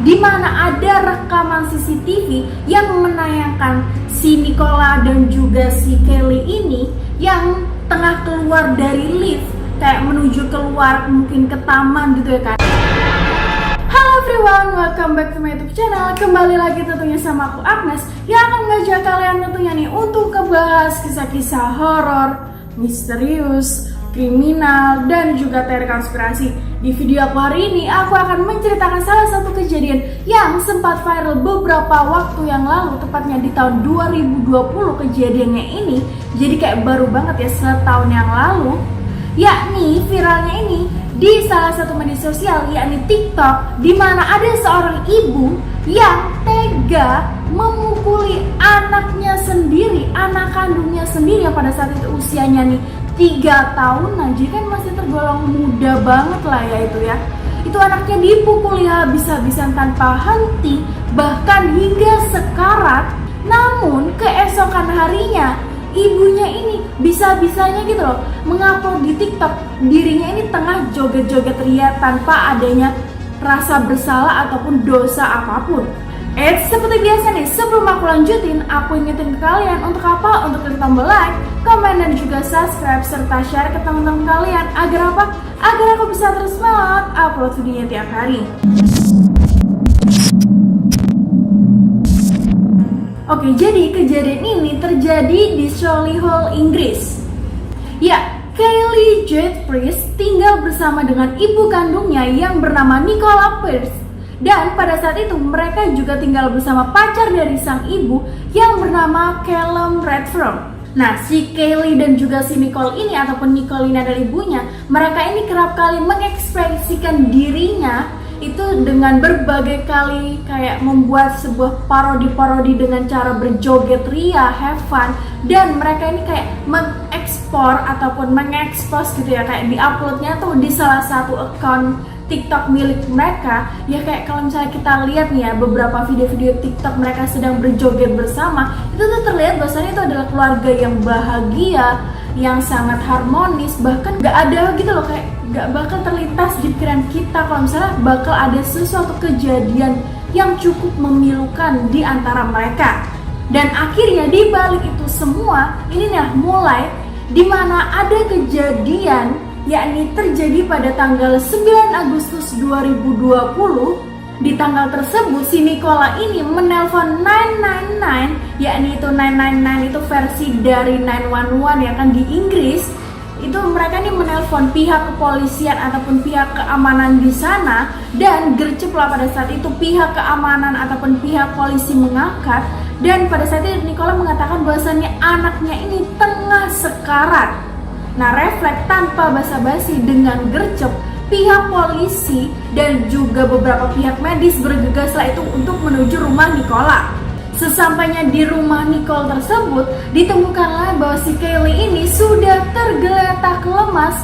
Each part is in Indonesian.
di mana ada rekaman CCTV yang menayangkan si Nicola dan juga si Kelly ini yang tengah keluar dari lift, kayak menuju keluar mungkin ke taman gitu ya kan. Halo everyone, welcome back to my YouTube channel. Kembali lagi tentunya sama aku Agnes yang akan mengajak kalian tentunya nih untuk ngebahas kisah-kisah horor, misterius, kriminal, dan juga teori konspirasi. Di video aku hari ini, aku akan menceritakan salah satu kejadian yang sempat viral beberapa waktu yang lalu, tepatnya di tahun 2020 kejadiannya ini. Jadi kayak baru banget ya, setahun yang lalu. Yakni viralnya ini di salah satu media sosial, yakni TikTok, di mana ada seorang ibu yang tega memukuli anaknya sendiri, anak kandungnya sendiri yang pada saat itu usianya nih 3 tahun, jadi kan masih tergolong muda banget lah ya itu ya. Itu anaknya dipukuli habis-habisan tanpa henti, bahkan hingga sekarat. Namun keesokan harinya ibunya ini bisa-bisanya gitu loh mengupload di TikTok dirinya ini tengah joget-joget ria tanpa adanya rasa bersalah ataupun dosa apapun. Seperti biasa nih, sebelum aku lanjutin, aku ingetin ke kalian untuk apa? Untuk klik tombol like, komen, dan juga subscribe serta share ke teman-teman kalian. Agar apa? Agar aku bisa terus semangat upload videonya tiap hari. Oke, jadi kejadian ini terjadi di Solihull, Inggris. Ya, Kelly Jade Priest tinggal bersama dengan ibu kandungnya yang bernama Nicola Pearce. Dan pada saat itu mereka juga tinggal bersama pacar dari sang ibu yang bernama Callum Redfern. Nah, si Kelly dan juga si Nicole ini ataupun Nicolina dan ibunya, mereka ini kerap kali mengekspresikan dirinya itu dengan berbagai kali kayak membuat sebuah parodi-parodi dengan cara berjoget ria, have fun, dan mereka ini kayak mengekspor ataupun mengekspos gitu ya, kayak diuploadnya tuh di salah satu account TikTok milik mereka. Ya kayak kalau misalnya kita lihat nih ya beberapa video-video TikTok mereka sedang berjoget bersama, itu tuh terlihat bahwasanya itu adalah keluarga yang bahagia, yang sangat harmonis, bahkan gak ada gitu loh, kayak gak bakal terlintas di pikiran kita kalau misalnya bakal ada sesuatu kejadian yang cukup memilukan di antara mereka. Dan akhirnya di balik itu semua, ini nih mulai dimana ada kejadian yakni terjadi pada tanggal 9 Agustus 2020. Di tanggal tersebut si Nicola ini menelpon 999, yakni itu 999 itu versi dari 911 ya kan di Inggris. Itu mereka nih menelpon pihak kepolisian ataupun pihak keamanan di sana, dan gercep lah pada saat itu pihak keamanan ataupun pihak polisi mengangkat. Dan pada saat itu Nicola mengatakan bahwasannya anaknya ini tengah sekarat. Nah, refleks tanpa basa-basi dengan gercep, pihak polisi dan juga beberapa pihak medis bergegaslah itu untuk menuju rumah Nicola. Sesampainya di rumah Nicole tersebut, ditemukanlah bahwa si Kelly ini sudah tergeletak lemas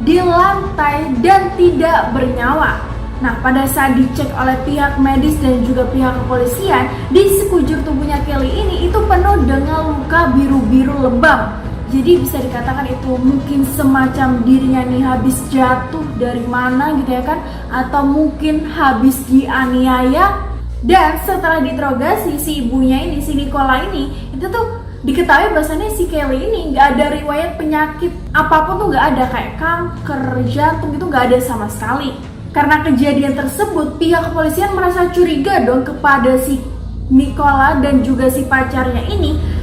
di lantai dan tidak bernyawa. Nah, pada saat dicek oleh pihak medis dan juga pihak kepolisian, di sekujur tubuhnya Kelly ini itu penuh dengan luka biru-biru lebam. Jadi bisa dikatakan itu mungkin semacam dirinya nih habis jatuh dari mana gitu ya kan, atau mungkin habis dianiaya. Dan setelah diinterogasi si ibunya ini, si Nicola ini, itu tuh diketahui bahwasannya si Kelly ini nggak ada riwayat penyakit apapun, tuh nggak ada, kayak kanker jantung itu nggak ada sama sekali. Karena kejadian tersebut, pihak kepolisian merasa curiga dong kepada si Nicola dan juga si pacarnya ini.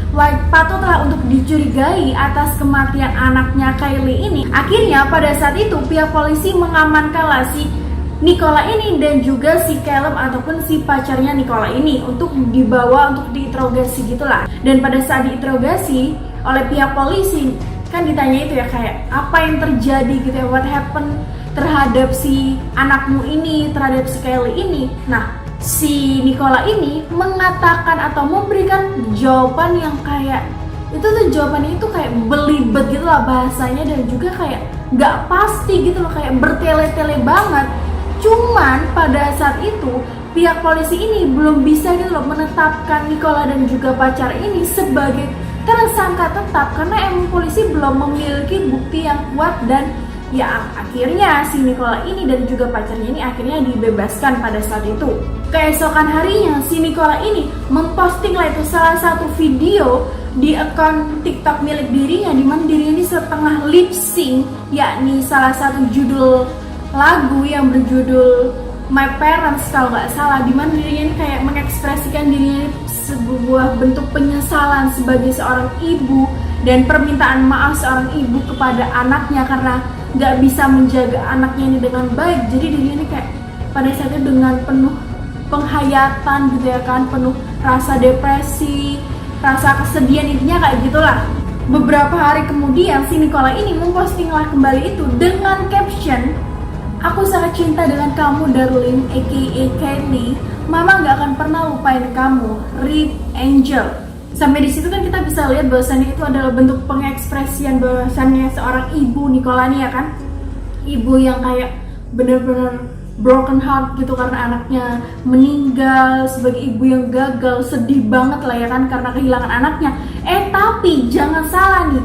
Patutlah untuk dicurigai atas kematian anaknya Kelly ini. Akhirnya pada saat itu pihak polisi mengamankanlah si Nicola ini dan juga si Callum ataupun si pacarnya Nicola ini untuk dibawa untuk diinterogasi gitulah. Dan pada saat diinterogasi oleh pihak polisi kan ditanya itu ya kayak apa yang terjadi gitu ya, what happened terhadap si anakmu ini, terhadap si Kelly ini. Nah, si Nicola ini mengatakan atau memberikan jawaban yang kayak itu tuh jawabannya itu kayak belibet gitu lah bahasanya, dan juga kayak nggak pasti gitu loh, kayak bertele-tele banget. Cuman pada saat itu pihak polisi ini belum bisa gitu loh menetapkan Nicola dan juga pacar ini sebagai tersangka tetap, karena emang polisi belum memiliki bukti yang kuat dan Ya akhirnya si Nicola ini dan juga pacarnya ini akhirnya dibebaskan pada saat itu. Keesokan harinya si Nicola ini memposting lah itu salah satu video di akun TikTok milik dirinya, di mana dirinya ini setengah lip sync, yakni salah satu judul lagu yang berjudul My Parents kalau nggak salah, di mana dirinya ini kayak mengekspresikan dirinya ini sebuah bentuk penyesalan sebagai seorang ibu dan permintaan maaf seorang ibu kepada anaknya karena nggak bisa menjaga anaknya ini dengan baik. Jadi dirinya ini kayak pada saat itu dengan penuh penghayatan gitu ya kan, penuh rasa depresi, rasa kesedihan, intinya kayak gitulah. Beberapa hari kemudian si Nicola ini mempostinglah kembali itu dengan caption, "Aku sangat cinta dengan kamu Darling, aka Kylie. Mama gak akan pernah lupain kamu. RIP Angel." Sampai di situ kan kita bisa lihat bahwasannya itu adalah bentuk pengekspresian bahwasannya seorang ibu Nicola nih ya kan, ibu yang kayak bener-bener broken heart gitu karena anaknya meninggal, sebagai ibu yang gagal, sedih banget lah ya kan karena kehilangan anaknya. Tapi jangan salah nih,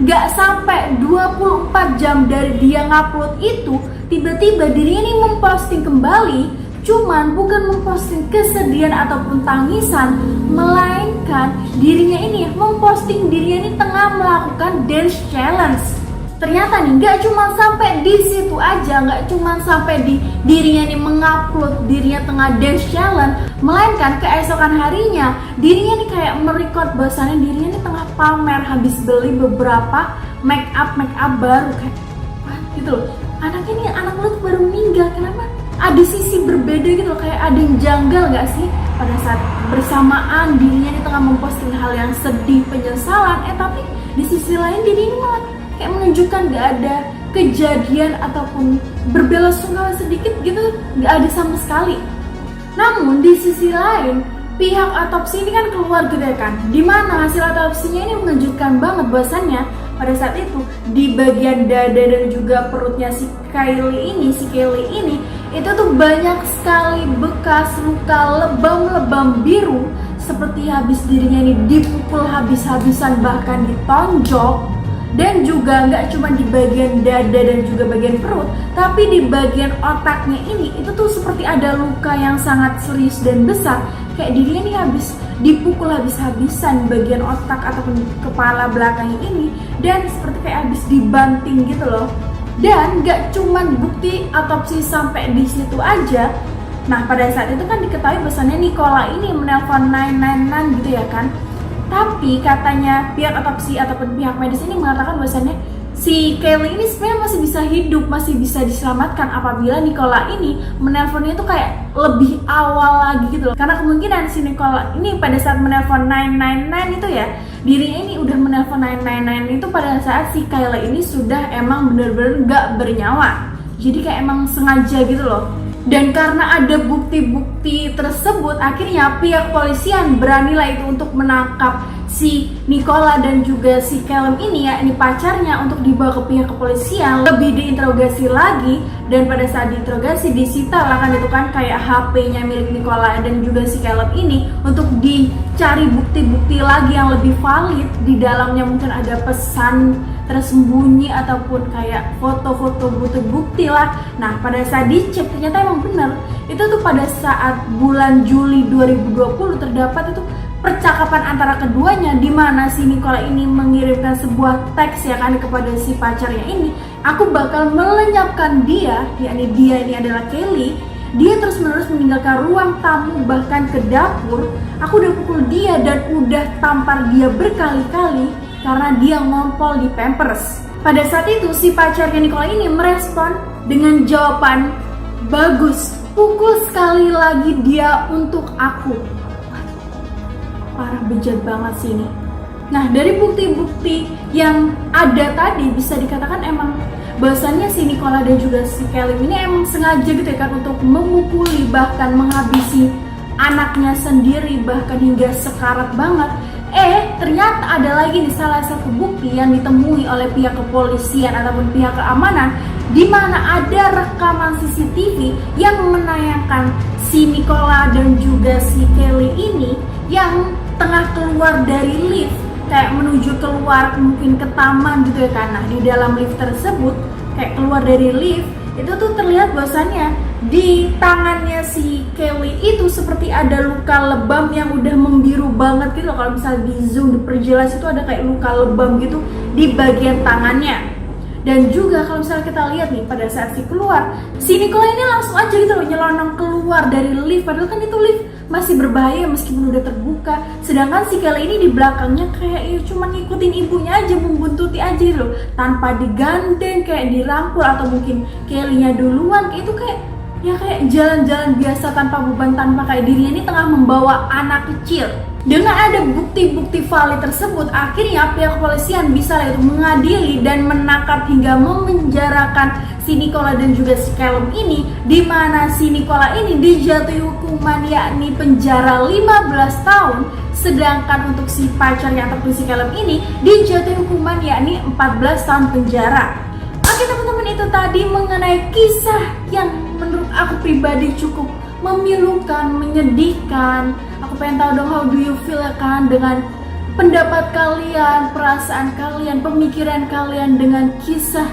gak sampai 24 jam dari dia ngupload itu, tiba-tiba dirinya ini memposting kembali, cuman bukan memposting kesedihan ataupun tangisan, melainkan dirinya ini memposting dirinya ini tengah melakukan dance challenge. Ternyata nih gak cuma sampai di situ aja, gak cuma sampai di dirinya nih mengupload dirinya tengah dance challenge, melainkan keesokan harinya dirinya nih kayak merecord bahwasannya dirinya nih tengah pamer habis beli beberapa make up baru. Kayak what gitu loh, anaknya nih, anak lu tuh baru meninggal, kenapa ada sisi berbeda gitu loh, kayak ada yang janggal gak sih? Pada saat bersamaan dirinya nih tengah memposting hal yang sedih, penyesalan, tapi di sisi lain dirinya ini malah kayak menunjukkan gak ada kejadian ataupun berbelasungkawa sedikit gitu, gak ada sama sekali. Namun di sisi lain pihak otopsi ini kan keluar gitu ya kan, dimana hasil otopsinya ini mengejutkan banget bahwasannya pada saat itu di bagian dada dan juga perutnya si Kylie ini itu tuh banyak sekali bekas luka lebam-lebam biru seperti habis dirinya ini dipukul habis-habisan bahkan ditonjok. Dan juga nggak cuma di bagian dada dan juga bagian perut, tapi di bagian otaknya ini itu tuh seperti ada luka yang sangat serius dan besar. Kayak dirinya ini habis dipukul habis-habisan bagian otak ataupun kepala belakangnya ini, dan seperti kayak habis dibanting gitu loh. Dan nggak cuma bukti otopsi sampai di situ aja. Nah pada saat itu kan diketahui bahwasannya Nicola ini menelpon 999 gitu ya kan. Tapi katanya pihak otopsi ataupun pihak medis ini mengatakan bahwasannya si Kylie ini sebenarnya masih bisa hidup, masih bisa diselamatkan apabila Nicola ini menelponnya itu kayak lebih awal lagi gitu loh. Karena kemungkinan si Nicola ini pada saat menelpon 999 itu ya, dirinya ini udah menelpon 999 itu pada saat si Kylie ini sudah emang bener-bener gak bernyawa. Jadi kayak emang sengaja gitu loh. Dan karena ada bukti-bukti tersebut, akhirnya pihak polisian beranilah itu untuk menangkap si Nicola dan juga si Callum ini ya, ini pacarnya, untuk dibawa ke pihak kepolisian, lebih diinterogasi lagi. Dan pada saat diinterogasi disita lah kan itu kan kayak HP-nya milik Nicola dan juga si Callum ini untuk dicari bukti-bukti lagi yang lebih valid. Di dalamnya mungkin ada pesan tersembunyi ataupun kayak foto-foto bukti lah. Nah pada saat dicek ternyata emang benar, itu tuh pada saat bulan Juli 2020 terdapat itu percakapan antara keduanya, di mana si Nicola ini mengirimkan sebuah teks ya kan kepada si pacarnya ini, "Aku bakal melenyapkan dia," yakni dia ini adalah Kylie. "Dia terus-menerus meninggalkan ruang tamu bahkan ke dapur. Aku udah pukul dia dan udah tampar dia berkali-kali karena dia ngompol di Pampers." Pada saat itu si pacarnya Nicola ini merespon dengan jawaban, "Bagus, pukul sekali lagi dia untuk aku." Parah, bejat banget sih ini. Nah dari bukti-bukti yang ada tadi bisa dikatakan emang bahwasannya si Nicola dan juga si Kylie ini emang sengaja gitu ya kan untuk memukuli bahkan menghabisi anaknya sendiri bahkan hingga sekarat banget. Ternyata ada lagi nih salah satu bukti yang ditemui oleh pihak kepolisian ataupun pihak keamanan, di mana ada rekaman CCTV yang menayangkan si Nicola dan juga si Kylie ini yang tengah keluar dari lift, kayak menuju keluar mungkin ke taman gitu ya kan. Nah di dalam lift tersebut kayak keluar dari lift, itu tuh terlihat bahwasannya di tangannya si Kelly itu seperti ada luka lebam yang udah membiru banget gitu. Kalau misalnya di zoom diperjelas itu ada kayak luka lebam gitu di bagian tangannya. Dan juga kalau misalnya kita lihat nih pada saat si Nicola ini langsung aja gitu loh nyelonong keluar dari lift, padahal kan itu lift masih berbahaya meskipun udah terbuka. Sedangkan si Kelly ini di belakangnya kayak ya cuma ngikutin ibunya aja, membuntuti aja gitu loh, tanpa digandeng, kayak dirangkul atau mungkin Kelly-nya duluan. Kayak itu kayak jalan-jalan biasa tanpa beban, tanpa kayak dirinya ini tengah membawa anak kecil. Dengan ada bukti-bukti valid tersebut, akhirnya pihak kepolisian bisa mengadili dan menangkap hingga memenjarakan si Nicola dan juga si Callum ini, di mana si Nicola ini dijatuhi hukuman yakni penjara 15 tahun, sedangkan untuk si pacarnya ataupun si Callum ini dijatuhi hukuman yakni 14 tahun penjara. Oke teman-teman, itu tadi mengenai kisah yang menurut aku pribadi cukup memilukan, menyedihkan. Aku pengen tahu dong, how do you feel ya kan dengan pendapat kalian, perasaan kalian, pemikiran kalian dengan kisah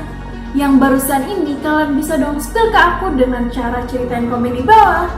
yang barusan ini. Kalian bisa dong spill ke aku dengan cara ceritain komen di bawah.